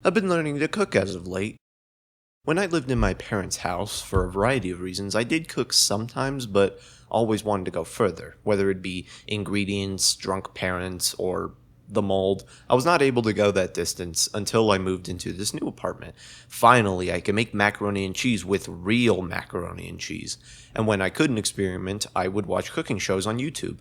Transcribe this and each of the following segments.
I've been learning to cook as of late. When I lived in my parents' house, for a variety of reasons, I did cook sometimes, but always wanted to go further, whether it be ingredients, drunk parents, or the mold. I was not able to go that distance until I moved into this new apartment. Finally, I could make macaroni and cheese with real macaroni and cheese. And when I couldn't experiment, I would watch cooking shows on YouTube.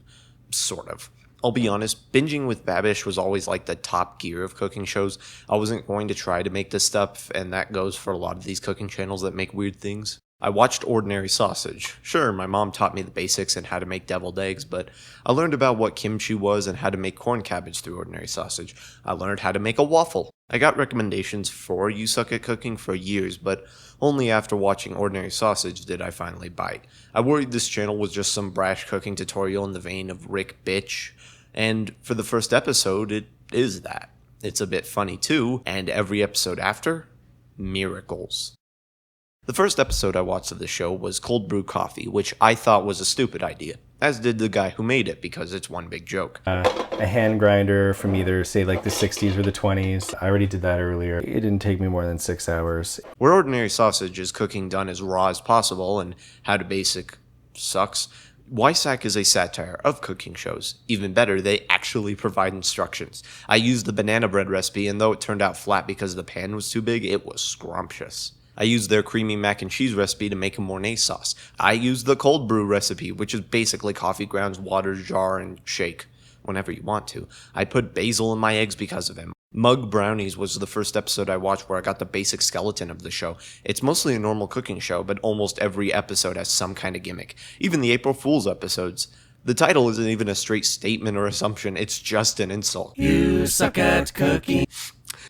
Sort of. I'll be honest, binging with Babish was always like the top gear of cooking shows. I wasn't going to try to make this stuff, and that goes for a lot of these cooking channels that make weird things. I watched Ordinary Sausage. Sure, my mom taught me the basics and how to make deviled eggs, but I learned about what kimchi was and how to make corn cabbage through Ordinary Sausage. I learned how to make a waffle. I got recommendations for You Suck at Cooking for years, but only after watching Ordinary Sausage did I finally bite. I worried this channel was just some brash cooking tutorial in the vein of Rick Bitch, and for the first episode, it is that. It's a bit funny too, and every episode after, miracles. The first episode I watched of the show was Cold Brew Coffee, which I thought was a stupid idea, as did the guy who made it, because it's one big joke. A hand grinder from either, say, like the 60s or the 20s. I already did that earlier. It didn't take me more than 6 hours. Where Ordinary Sausage is cooking done as raw as possible, and How to Basic sucks, Wysack is a satire of cooking shows. Even better, they actually provide instructions. I used the banana bread recipe, and though it turned out flat because the pan was too big, it was scrumptious. I used their creamy mac and cheese recipe to make a Mornay sauce. I used the cold brew recipe, which is basically coffee grounds, water, jar, and shake whenever you want to. I put basil in my eggs because of him. Mug Brownies was the first episode I watched where I got the basic skeleton of the show. It's mostly a normal cooking show, but almost every episode has some kind of gimmick. Even the April Fool's episodes. The title isn't even a straight statement or assumption, it's just an insult. You suck at cooking.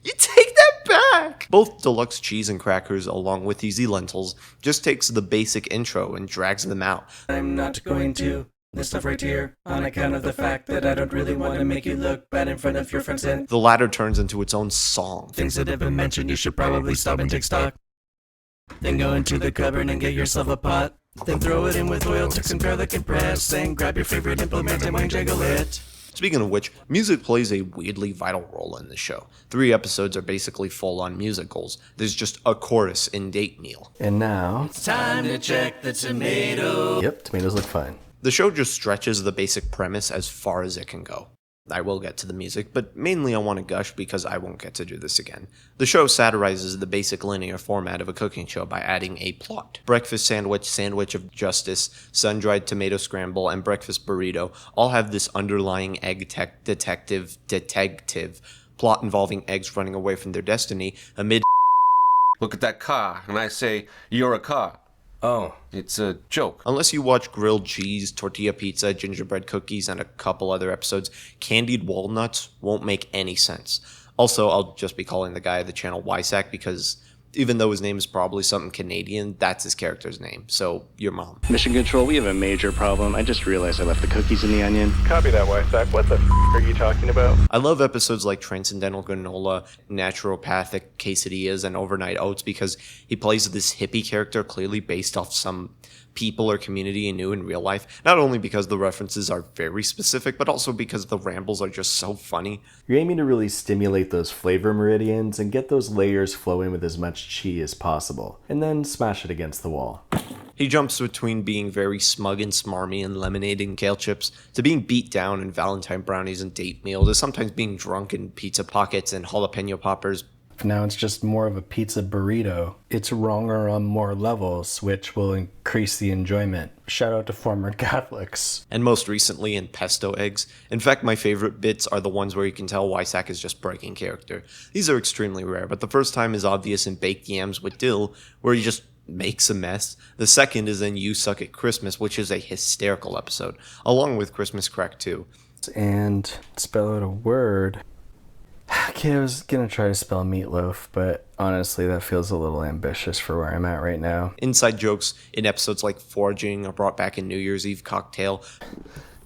You take that back! Both deluxe cheese and crackers, along with easy lentils, just takes the basic intro and drags them out. I'm not going to. This stuff right here, on account of the fact that I don't really want to make you look bad in front of your friends, and The latter turns into its own song. things that have been mentioned, you should probably stop and take stock. Then go into the cupboard and get yourself a pot. Then throw it in with oil, take some garlic and press. Then grab your favorite implement and wing jiggle it. Speaking of which, music plays a weirdly vital role in the show. 3 episodes are basically full-on musicals. There's just a chorus in Date Meal. And now... It's time to check the tomato. Yep, tomatoes look fine. The show just stretches the basic premise as far as it can go. I will get to the music, but mainly I want to gush because I won't get to do this again. The show satirizes the basic linear format of a cooking show by adding a plot. Breakfast sandwich, sandwich of justice, sun-dried tomato scramble, and breakfast burrito all have this underlying egg detective plot involving eggs running away from their destiny amid Look at that car, and I say, you're a car. Oh. It's a joke. Unless you watch grilled cheese, tortilla pizza, gingerbread cookies, and a couple other episodes, candied walnuts won't make any sense. Also, I'll just be calling the guy of the channel Wysack because even though his name is probably something Canadian, that's his character's name. So, your mom. Mission Control, we have a major problem. I just realized I left the cookies in the onion. Copy that, Wysack. What the are you talking about? I love episodes like Transcendental Granola, Naturopathic Quesadillas, and Overnight Oats because he plays this hippie character clearly based off some people or community he knew in real life. Not only because the references are very specific, but also because the rambles are just so funny. You're aiming to really stimulate those flavor meridians and get those layers flowing with as much chi as possible, and then smash it against the wall. He jumps between being very smug and smarmy and lemonade and kale chips, to being beat down in Valentine brownies and date meal, to sometimes being drunk in pizza pockets and jalapeno poppers. Now it's just more of a pizza burrito. It's wronger on more levels, which will increase the enjoyment. Shout out to former Catholics. And most recently in pesto eggs. In fact, my favorite bits are the ones where you can tell Wysack is just breaking character. These are extremely rare, but the first time is obvious in Baked Yams with Dill, where he just makes a mess. The second is in You Suck at Christmas, which is a hysterical episode, along with Christmas Crack 2. And spell out a word. Okay, I was gonna try to spell meatloaf, but honestly that feels a little ambitious for where I'm at right now. Inside jokes in episodes like Foraging are brought back in New Year's Eve Cocktail.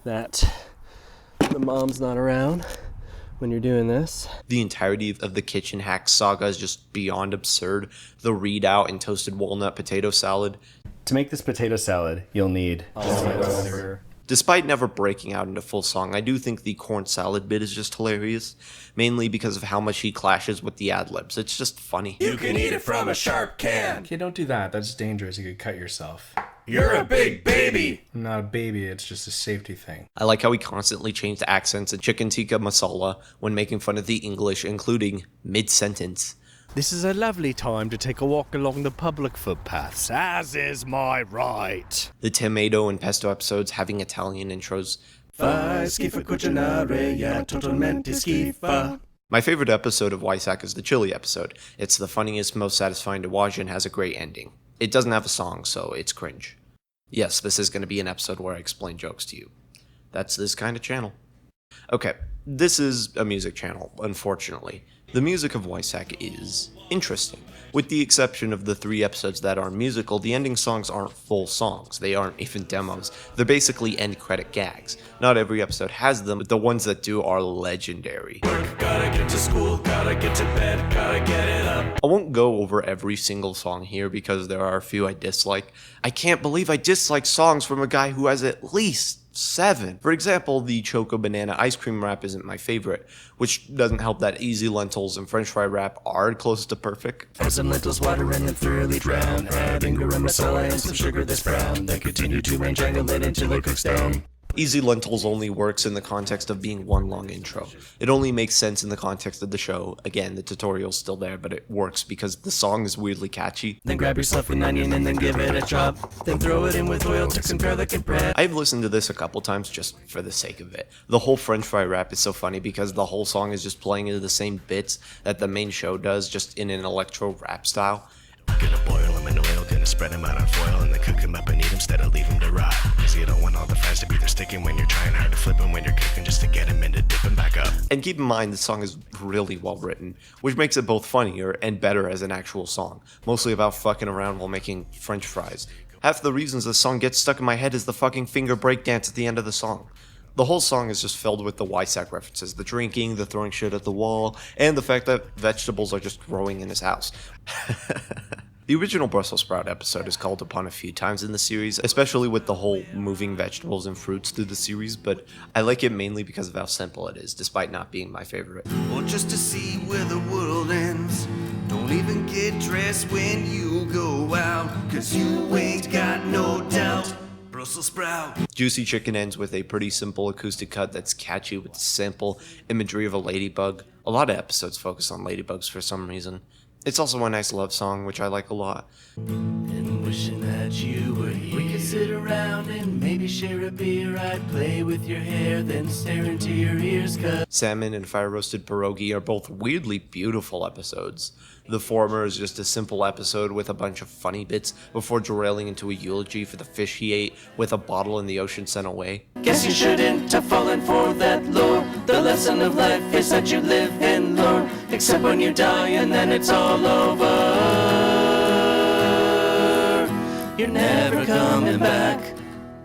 That the mom's not around when you're doing this. The entirety of the Kitchen Hack saga is just beyond absurd. The readout and toasted walnut potato salad. To make this potato salad, you'll need Despite never breaking out into full song, I do think the corn salad bit is just hilarious, mainly because of how much he clashes with the ad-libs. It's just funny. You can eat it from a sharp can. Okay, don't do that. That's dangerous. You could cut yourself. You're a big baby. I'm not a baby. It's just a safety thing. I like how he constantly changed accents in chicken tikka masala when making fun of the English, including mid-sentence. This is a lovely time to take a walk along the public footpaths, as is my right. The tomato and pesto episodes having Italian intros. Fa schifo cucinare, ja totalmente schifo. My favorite episode of Wysack is the chili episode. It's the funniest, most satisfying to watch, and has a great ending. It doesn't have a song, so it's cringe. Yes, this is going to be an episode where I explain jokes to you. That's this kind of channel. Okay, this is a music channel, unfortunately. The music of Wysack is interesting. With the exception of the 3 episodes that are musical, the ending songs aren't full songs. They aren't even demos. They're basically end credit gags. Not every episode has them, but the ones that do are legendary. Work, gotta get to school, gotta get to bed, gotta get it up. I won't go over every single song here because there are a few I dislike. I can't believe I dislike songs from a guy who has at least 7. For example, the Choco Banana Ice Cream rap isn't my favorite, which doesn't help that Easy Lentils and French Fry rap are close to perfect. Add some lentils, water, and then thoroughly drown. Add garam masala and some sugar that's brown. Then continue to enjangle it until it cooks down. Easy Lentils only works in the context of being one long intro. It only makes sense in the context of the show. Again, the tutorial's still there, but it works because the song is weirdly catchy. Then grab yourself an onion and then give it a chop. Then throw it in with oil, took some garlic and bread. I've listened to this a couple times just for the sake of it. The whole French Fry rap is so funny because the whole song is just playing into the same bits that the main show does, just in an electro rap style. Gonna boil them in oil, gonna spread them out on foil, and then cook them up and eat them instead of leave them to rot. Cause you don't want all the fries to be there sticking when you're trying hard to flip them when you're cooking just to get them into dipping back up. And keep in mind, the song is really well written, which makes it both funnier and better as an actual song, mostly about fucking around while making French fries. Half the reasons the song gets stuck in my head is the fucking finger breakdance at the end of the song. The whole song is just filled with the Wysack references, the drinking, the throwing shit at the wall, and the fact that vegetables are just growing in his house. The original Brussels sprout episode is called upon a few times in the series, especially with the whole moving vegetables and fruits through the series, but I like it mainly because of how simple it is, despite not being my favorite. Or just to see where the world ends. Don't even get dressed when you go out, cause you ain't got no doubt. Brussels sprout. Juicy Chicken ends with a pretty simple acoustic cut that's catchy with the simple imagery of a ladybug. A lot of episodes focus on ladybugs for some reason. It's also a nice love song, which I like a lot. And wishing that you were here. We could sit around and maybe share a beer. I'd play with your hair, then stare into your ears. Salmon and Fire Roasted Pierogi are both weirdly beautiful episodes. The former is just a simple episode with a bunch of funny bits before derailing into a eulogy for the fish he ate with a bottle in the ocean sent away. Guess you shouldn't have fallen for that lure. The lesson of life is that you live and learn, except when you die and then it's all over. You're never coming back,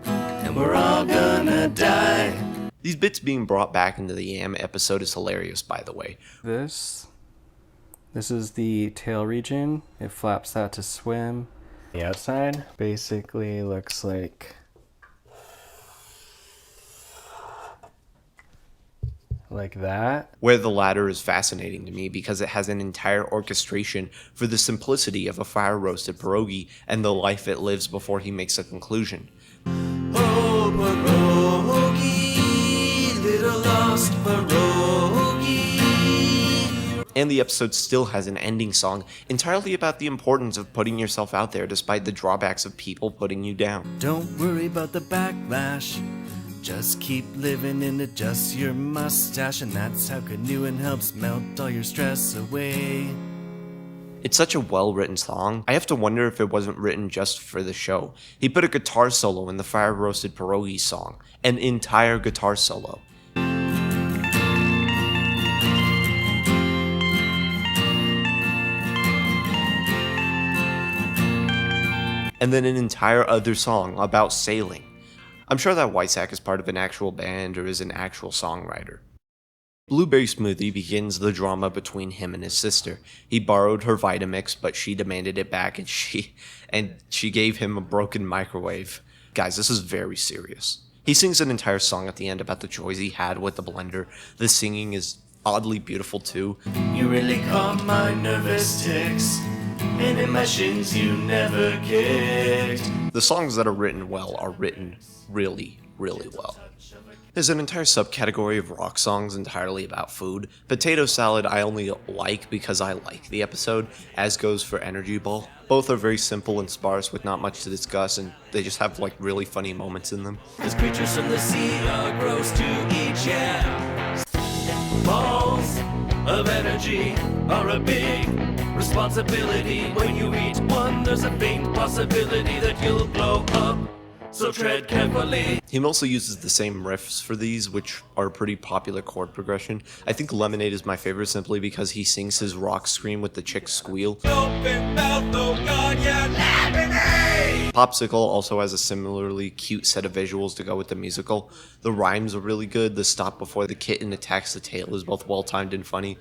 and we're all gonna die. These bits being brought back into the Yam episode is hilarious, by the way. This is the tail region. It flaps that to swim. The outside basically looks like that. Where the latter is fascinating to me because it has an entire orchestration for the simplicity of a fire roasted pierogi and the life it lives before he makes a conclusion. Oh, pierogi, little lost pierogi. And the episode still has an ending song entirely about the importance of putting yourself out there despite the drawbacks of people putting you down. Don't worry about the backlash. Just keep living and adjust your mustache, and that's how canoeing helps melt all your stress away. It's such a well-written song. I have to wonder if it wasn't written just for the show. He put a guitar solo in the Fire Roasted Pierogi song, an entire guitar solo. And then an entire other song about sailing. I'm sure that Wysack is part of an actual band or is an actual songwriter. Blueberry Smoothie begins the drama between him and his sister. He borrowed her Vitamix, but she demanded it back and she gave him a broken microwave. Guys, this is very serious. He sings an entire song at the end about the joys he had with the blender. The singing is oddly beautiful too. You really calm my nervous tics, and in my shins you never kicked. The songs that are written well are written really, really well. There's an entire subcategory of rock songs entirely about food. Potato Salad I only like because I like the episode, as goes for Energy Ball. Both are very simple and sparse with not much to discuss, and they just have like really funny moments in them. As creatures from the sea are gross to eat, yeah. Balls of energy are a big responsibility. When you eat one, there's a faint possibility that you'll blow up. So tread carefully. He mostly uses the same riffs for these, which are a pretty popular chord progression. I think Lemonade is my favorite simply because he sings his rock scream with the chick squeal. Open mouth, oh God, yeah, lemonade! Popsicle also has a similarly cute set of visuals to go with the musical. The rhymes are really good. The stop before the kitten attacks the tail is both well-timed and funny.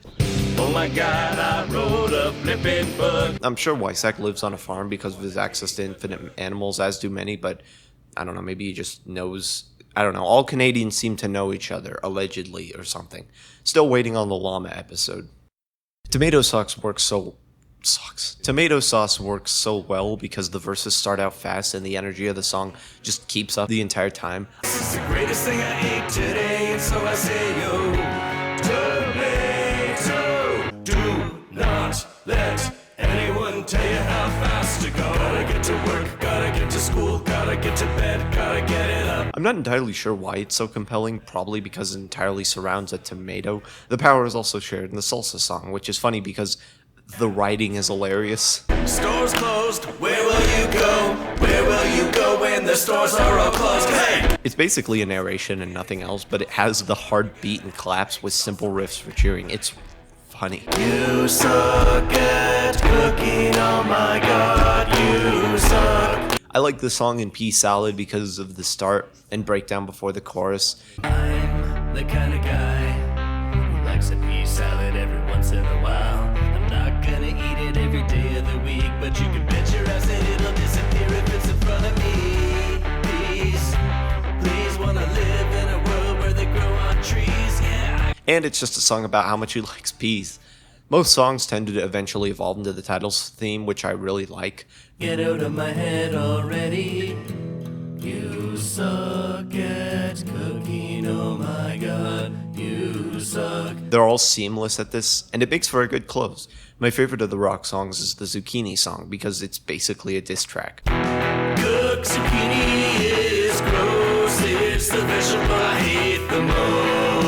Oh my God, I rode a flippin' bug. I'm sure Wysack lives on a farm because of his access to infinite animals, as do many, but I don't know, maybe he just knows. I don't know, all Canadians seem to know each other, allegedly, or something. Still waiting on the llama episode. Tomato sauce works so well because the verses start out fast and the energy of the song just keeps up the entire time. This is the greatest thing I ate today, and so I say, yo, tomato, do not let anyone tell you how fast to go. Gotta get to work, gotta get to school, gotta get to bed, gotta get it up. I'm not entirely sure why it's so compelling, probably because it entirely surrounds a tomato. The power is also shared in the salsa song, which is funny because the writing is hilarious. Stores closed, where will you go? Where will you go when the stores are all closed? Hey! It's basically a narration and nothing else, but it has the hard beat and claps with simple riffs for cheering. It's funny. You suck at cooking, oh my God, you suck. I like the song in Pea Salad because of the start and breakdown before the chorus. I'm the kind of guy who likes a pea salad every once in a while. I'm not gonna eat it every day of the week, but you can bet your ass that it'll disappear if it's in front of me. Please wanna live in a world where they grow on trees, yeah. And it's just a song about how much he likes peas. Most songs tend to eventually evolve into the title's theme, which I really like. Get out of my head already. You suck at cooking, oh my God, you suck. They're all seamless at this, and it makes for a good close. My favorite of the rock songs is the Zucchini song, because it's basically a diss track. Cooked zucchini is gross, it's the vegetable I hate the most.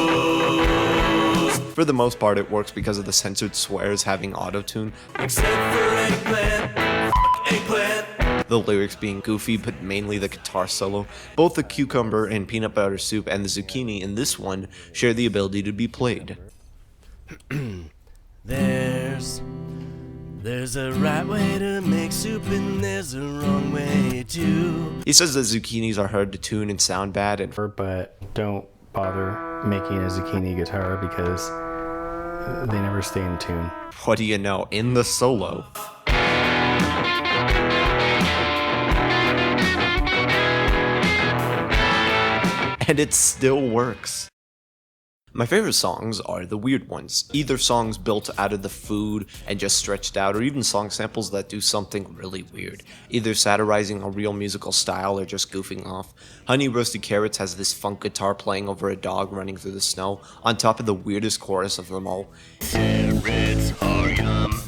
For the most part, it works because of the censored swears having auto-tune. Except for eggplant, eggplant. The lyrics being goofy, but mainly the guitar solo. Both the cucumber and peanut butter soup and the zucchini in this one share the ability to be played. There's a right way to make soup and there's a wrong way too. He says that zucchinis are hard to tune and sound bad, and But don't bother making a zucchini guitar because they never stay in tune. what do you know, in the solo, and it still works. My favorite songs are the weird ones, either songs built out of the food and just stretched out, or even song samples that do something really weird, either satirizing a real musical style or just goofing off. Honey Roasted Carrots has this funk guitar playing over a dog running through the snow, on top of the weirdest chorus of them all. Carrots are yummy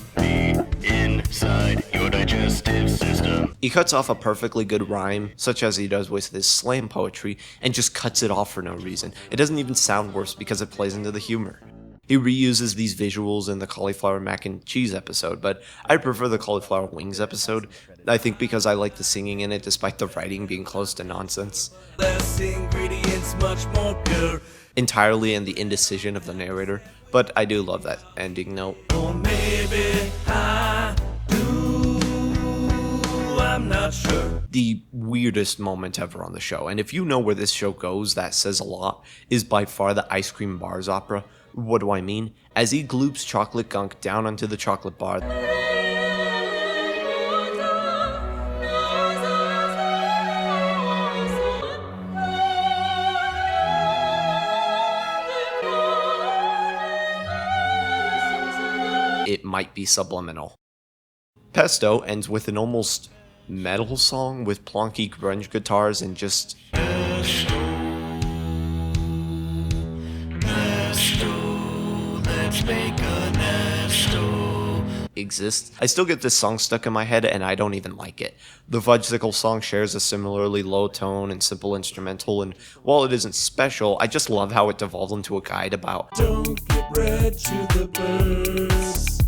inside your digestive system. He cuts off a perfectly good rhyme, such as he does with his slam poetry, and just cuts it off for no reason. It doesn't even sound worse because it plays into the humor. He reuses these visuals in the cauliflower mac and cheese episode, but I prefer the cauliflower wings episode, I think because I like the singing in it despite the writing being close to nonsense. Less ingredients, much more pure. Entirely in the indecision of the narrator, but I do love that ending note. Or maybe I do, I'm not sure. The weirdest moment ever on the show, and if you know where this show goes, that says a lot, is by far the ice cream bars opera. What do I mean? As he gloops chocolate gunk down onto the chocolate bar, might be subliminal. Pesto ends with an almost metal song with plonky grunge guitars and just exists. I still get this song stuck in my head and I don't even like it. The Fudgesicle song shares a similarly low tone and simple instrumental, and while it isn't special, I just love how it devolved into a guide about Don't get bread to the birds.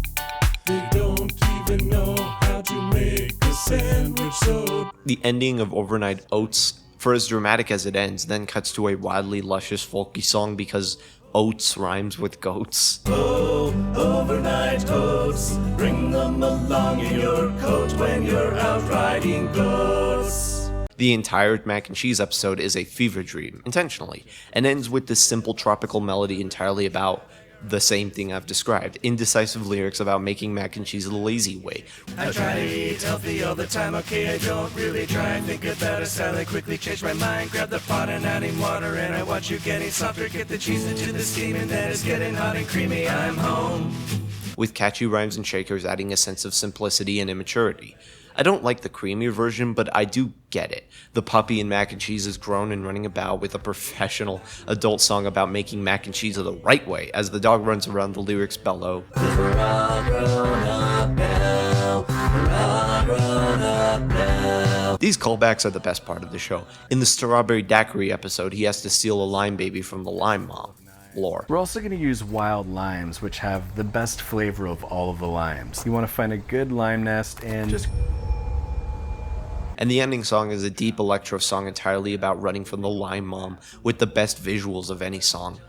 They don't even know how to make a sandwich, so the ending of Overnight Oats. For as dramatic as it ends, then cuts to a wildly luscious folky song because oats rhymes with goats. overnight oats. Bring them along in your coat when you're out riding goats. The entire mac and cheese episode is a fever dream, intentionally, and ends with this simple tropical melody entirely about the same thing I've described. Indecisive lyrics about making mac and cheese the lazy way. I try to eat healthy all the time, okay, I don't really try. Think about a salad, quickly change my mind. Grab the pot and adding water, and I watch you getting softer. Get the cheese into the steam, and then it's getting hot and creamy. I'm home. With catchy rhymes and shakers adding a sense of simplicity and immaturity. I don't like the creamier version, but I do get it. The puppy in mac and cheese is grown and running about with a professional adult song about making mac and cheese the right way, as the dog runs around, the lyrics bellow. We're all grown up now. We're all grown up now. These callbacks are the best part of the show. In the Strawberry Daiquiri episode, he has to steal a lime baby from the lime mom. Lore. We're also going to use wild limes, which have the best flavor of all of the limes. You want to find a good lime nest and And the ending song is a deep electro song entirely about running from the lime mom, with the best visuals of any song.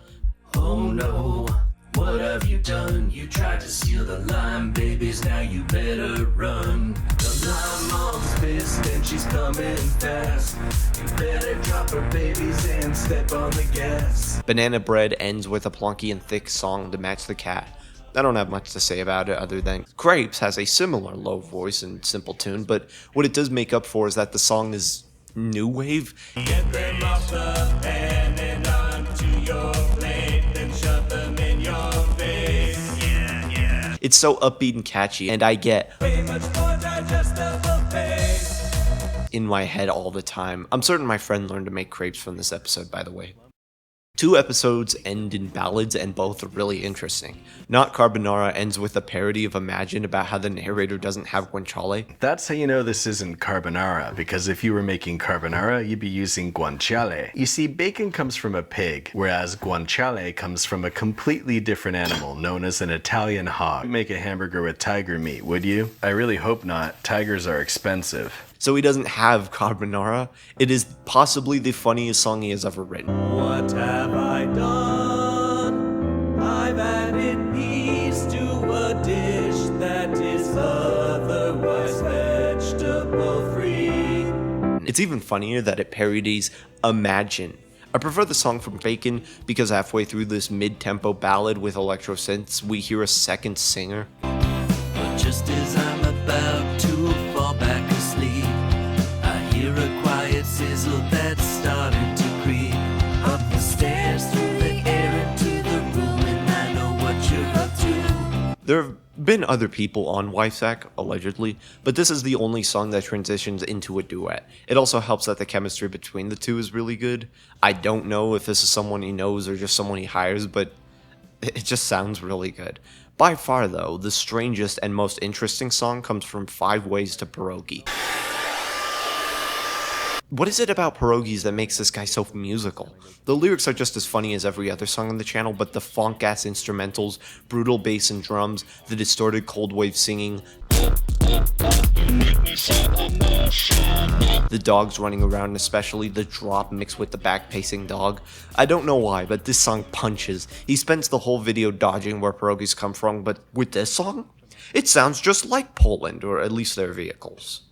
Oh no, what have you done? You tried to steal the lime babies, now you better run. The lime mom's pissed and she's coming fast. You better drop her babies and step on the gas. Banana Bread ends with a plonky and thick song to match the cat. I don't have much to say about it other than Crepes has a similar low voice and simple tune, but what it does make up for is that the song is new wave. Get them off the pan and onto your plate, then shove them in your face. Yeah. It's so upbeat and catchy, and I get Way much more digestible pace. in my head all the time. I'm certain my friend learned to make crepes from this episode, by the way. 2 episodes end in ballads, and both are really interesting. Not Carbonara ends with a parody of Imagine about how the narrator doesn't have guanciale. that's how you know this isn't carbonara, because if you were making carbonara, you'd be using guanciale. You see, bacon comes from a pig, whereas guanciale comes from a completely different animal known as an Italian hog. You'd make a hamburger with tiger meat, would you? I really hope not. Tigers are expensive. So he doesn't have Carbonara. It is possibly the funniest song he has ever written. What have I done? I've added peas to a dish that is otherwise vegetable free. It's even funnier that it parodies Imagine. I prefer the song from Bacon because halfway through this mid-tempo ballad with electro synths, we hear a second singer. But just as I'm about to fall back asleep, I hear a quiet sizzle that's starting to creep up the stairs through the air into the room, and I know what you're up to. There have been other people on Wifesack, allegedly, but this is the only song that transitions into a duet. It also helps that the chemistry between the two is really good. I don't know if this is someone he knows or just someone he hires, but it just sounds really good. By far, though, the strangest and most interesting song comes from 5 Ways to Pierogi. What is it about pierogies that makes this guy so musical? The lyrics are just as funny as every other song on the channel, but the funk-ass instrumentals, brutal bass and drums, the distorted cold wave singing, the dogs running around, especially the drop mixed with the back-pacing dog. I don't know why, but this song punches. He spends the whole video dodging where pierogies come from, but with this song, it sounds just like Poland, or at least their vehicles.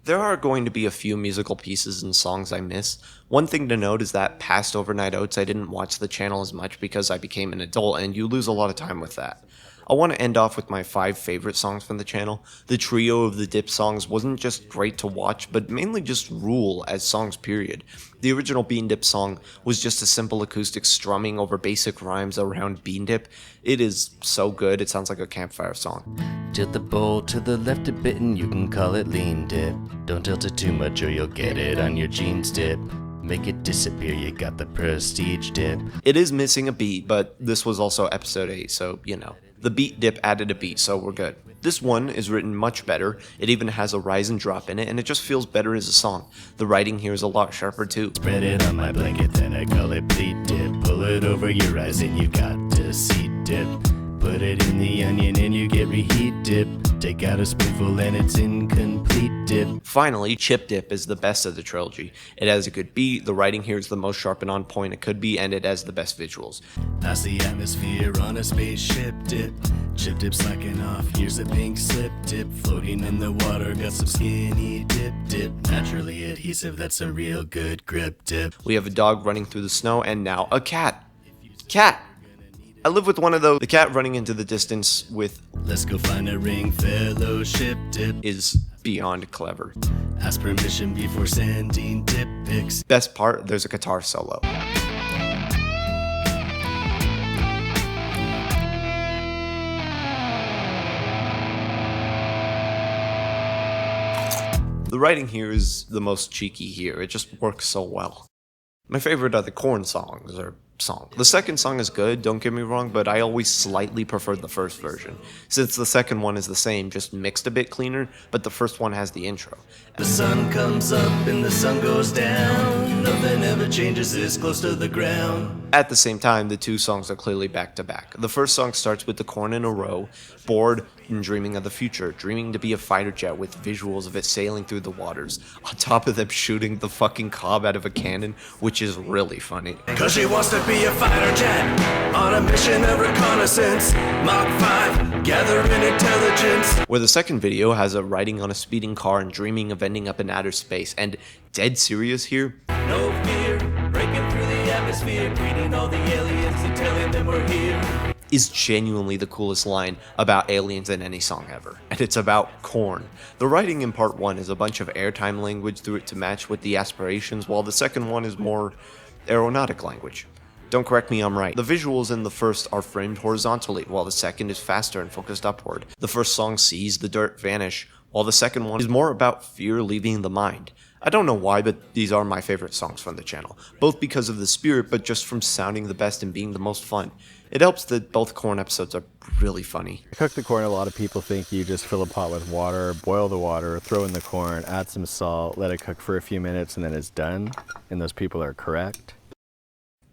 There are going to be a few musical pieces and songs I miss. One thing to note is that past Overnight Oats I didn't watch the channel as much because I became an adult, and you lose a lot of time with that. I want to end off with my 5 favorite songs from the channel. The trio of the Dip songs wasn't just great to watch, but mainly just rule as songs period. The original Bean Dip song was just a simple acoustic strumming over basic rhymes around bean dip. It is so good, it sounds like a campfire song. Tilt the bowl to the left a bit and you can call it lean dip. Don't tilt it too much or you'll get it on your jeans dip. Make it disappear, you got the prestige dip. It is missing a beat, but this was also episode 8, so you know. The beat dip added a beat, so we're good. This one is written much better, it even has a rise and drop in it, and it just feels better as a song. The writing here is a lot sharper too. Spread it on my blanket, then I call it pleat dip. Pull it over your eyes and you got to seed dip. Put it in the onion and you get reheat dip. Take out a spoonful and it's incomplete dip. Finally, Chip Dip is the best of the trilogy. It has a good beat, the writing here is the most sharp and on point it could be, and it has the best visuals. Pass the atmosphere on a spaceship dip. Chip dip slacking off, here's a pink slip dip. Floating in the water, got some skinny dip dip. Naturally adhesive, that's a real good grip dip. We have a dog running through the snow, and now a cat. Cat! I live with one of those. The cat running into the distance with Let's go find a ring fellowship dip. is beyond clever. Ask permission before sending dip pics. Best part, there's a guitar solo. The writing here is the most cheeky here, it just works so well. My favorite are the corn songs, or song. The second song is good, don't get me wrong, but I always slightly prefer the first version, since the second one is the same, just mixed a bit cleaner, but the first one has the intro. The sun comes up and the sun goes down. Nothing ever changes this close to the ground. At the same time, the two songs are clearly back to back. The first song starts with the corn in a row, bored and dreaming of the future, dreaming to be a fighter jet with visuals of it sailing through the waters, on top of them shooting the fucking cob out of a cannon, which is really funny. Cause she wants to be a fighter jet on a mission of reconnaissance. Mach 5, gathering intelligence. Where the second video has a riding on a speeding car and dreaming of ending up in outer space, and dead serious here, No fear, breaking through the atmosphere, greeting all the aliens and telling them we're here. is genuinely the coolest line about aliens in any song ever, and it's about corn. The writing in part 1 is a bunch of airtime language through it to match with the aspirations, while the second one is more aeronautic language. Don't correct me, I'm right. The visuals in the first are framed horizontally, while the second is faster and focused upward. The first song sees the dirt vanish, while the second one is more about fear leaving the mind. I don't know why, but these are my favorite songs from the channel, both because of the spirit, but just from sounding the best and being the most fun. It helps that both corn episodes are really funny. To cook the corn, a lot of people think you just fill a pot with water, boil the water, throw in the corn, add some salt, let it cook for a few minutes, and then it's done. And those people are correct.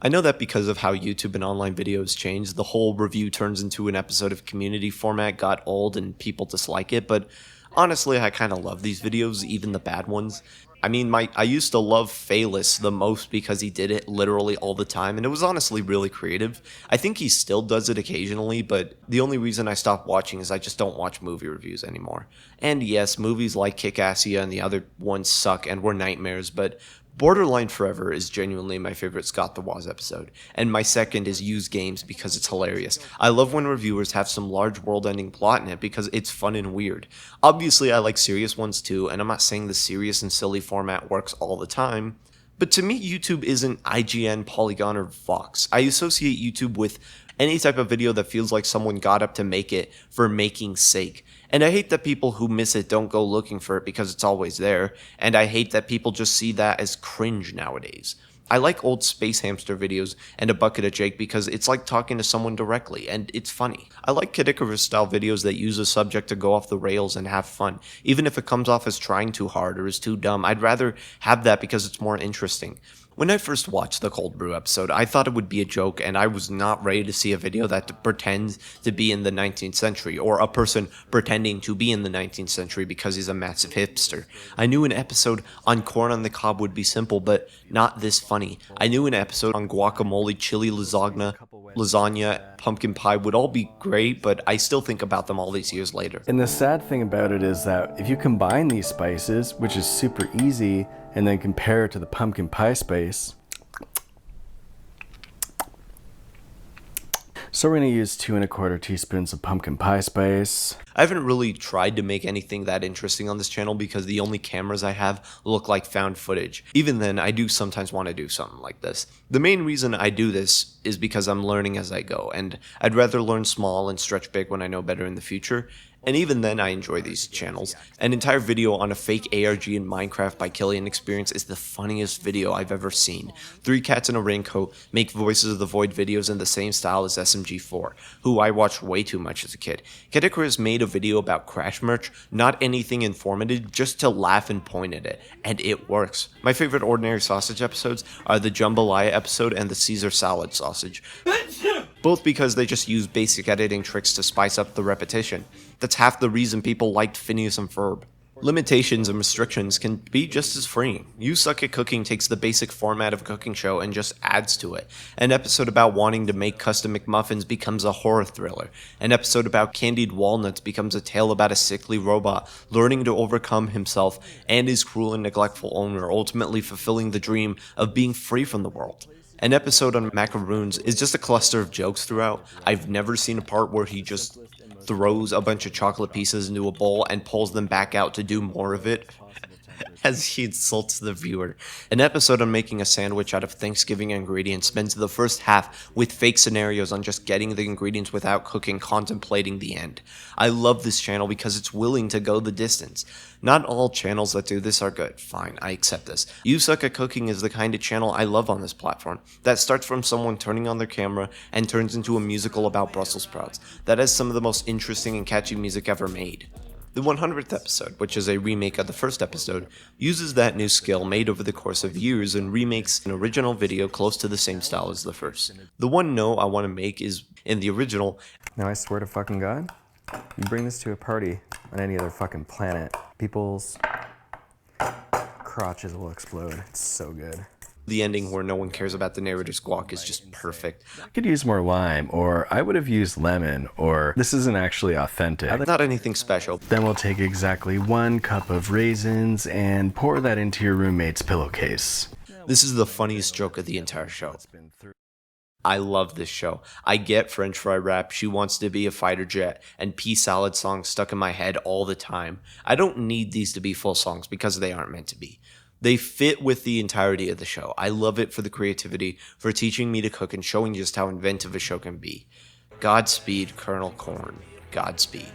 I know that because of how YouTube and online videos changed, the whole review turns into an episode of community format got old and people dislike it, but honestly, I kind of love these videos, even the bad ones. I mean, I used to love Phaelus the most because he did it literally all the time, and it was honestly really creative. I think he still does it occasionally, but the only reason I stopped watching is I just don't watch movie reviews anymore. And yes, movies like Kick-Assia and the other ones suck and were nightmares, but Borderline Forever is genuinely my favorite Scott the Woz episode, and my second is Use Games because it's hilarious. I love when reviewers have some large world-ending plot in it because it's fun and weird. Obviously, I like serious ones too, and I'm not saying the serious and silly format works all the time, but to me, YouTube isn't IGN, Polygon, or Vox. I associate YouTube with any type of video that feels like someone got up to make it for making's sake. And I hate that people who miss it don't go looking for it because it's always there, and I hate that people just see that as cringe nowadays. I like old Space Hamster videos and A Bucket of Jake because it's like talking to someone directly, and it's funny. I like Kid Icarus style videos that use a subject to go off the rails and have fun. Even if it comes off as trying too hard or is too dumb, I'd rather have that because it's more interesting. When I first watched the Cold Brew episode, I thought it would be a joke, and I was not ready to see a video that pretends to be in the 19th century, or a person pretending to be in the 19th century because he's a massive hipster. I knew an episode on corn on the cob would be simple, but not this funny. I knew an episode on guacamole, chili lasagna, pumpkin pie would all be great, but I still think about them all these years later. And the sad thing about it is that if you combine these spices, which is super easy, and then compare it to the pumpkin pie spice, So we're gonna use 2 1/4 teaspoons of pumpkin pie spice. I haven't really tried to make anything that interesting on this channel because the only cameras I have look like found footage. Even then, I do sometimes want to do something like this. The main reason I do this is because I'm learning as I go, and I'd rather learn small and stretch big when I know better in the future. And even then, I enjoy these channels. An entire video on a fake ARG in Minecraft by Killian Experience is the funniest video I've ever seen. 3 cats in a raincoat make Voices of the Void videos in the same style as SMG4, who I watched way too much as a kid. Kedikar's made a video about Crash merch, not anything informative, just to laugh and point at it, and it works. My favorite Ordinary Sausage episodes are the Jambalaya episode and the Caesar salad sausage. Both because they just use basic editing tricks to spice up the repetition. That's half the reason people liked Phineas and Ferb. Limitations and restrictions can be just as freeing. You Suck at Cooking takes the basic format of a cooking show and just adds to it. An episode about wanting to make custom McMuffins becomes a horror thriller. An episode about candied walnuts becomes a tale about a sickly robot learning to overcome himself and his cruel and neglectful owner, ultimately fulfilling the dream of being free from the world. An episode on macaroons is just a cluster of jokes throughout. I've never seen a part where he just throws a bunch of chocolate pieces into a bowl and pulls them back out to do more of it as he insults the viewer. An episode on making a sandwich out of Thanksgiving ingredients spends the first half with fake scenarios on just getting the ingredients without cooking, contemplating the end. I love this channel because it's willing to go the distance. Not all channels that do this are good. Fine, I accept this. You Suck at Cooking is the kind of channel I love on this platform. That starts from someone turning on their camera and turns into a musical about Brussels sprouts. That has some of the most interesting and catchy music ever made. The 100th episode, which is a remake of the first episode, uses that new skill made over the course of years and remakes an original video close to the same style as the first. The one note I want to make is, in the original, now I swear to fucking God, you bring this to a party on any other fucking planet, people's crotches will explode. It's so good. the ending where no one cares about the narrator squawk is just perfect. I could use more lime, or I would have used lemon, or this isn't actually authentic. Not anything special. Then we'll take exactly 1 cup of raisins and pour that into your roommate's pillowcase. This is the funniest joke of the entire show. I love this show. I get French fry rap, She Wants to Be a Fighter Jet, and pea salad songs stuck in my head all the time. I don't need these to be full songs because they aren't meant to be. They fit with the entirety of the show. I love it for the creativity, for teaching me to cook and showing just how inventive a show can be. Godspeed, Colonel Corn. Godspeed.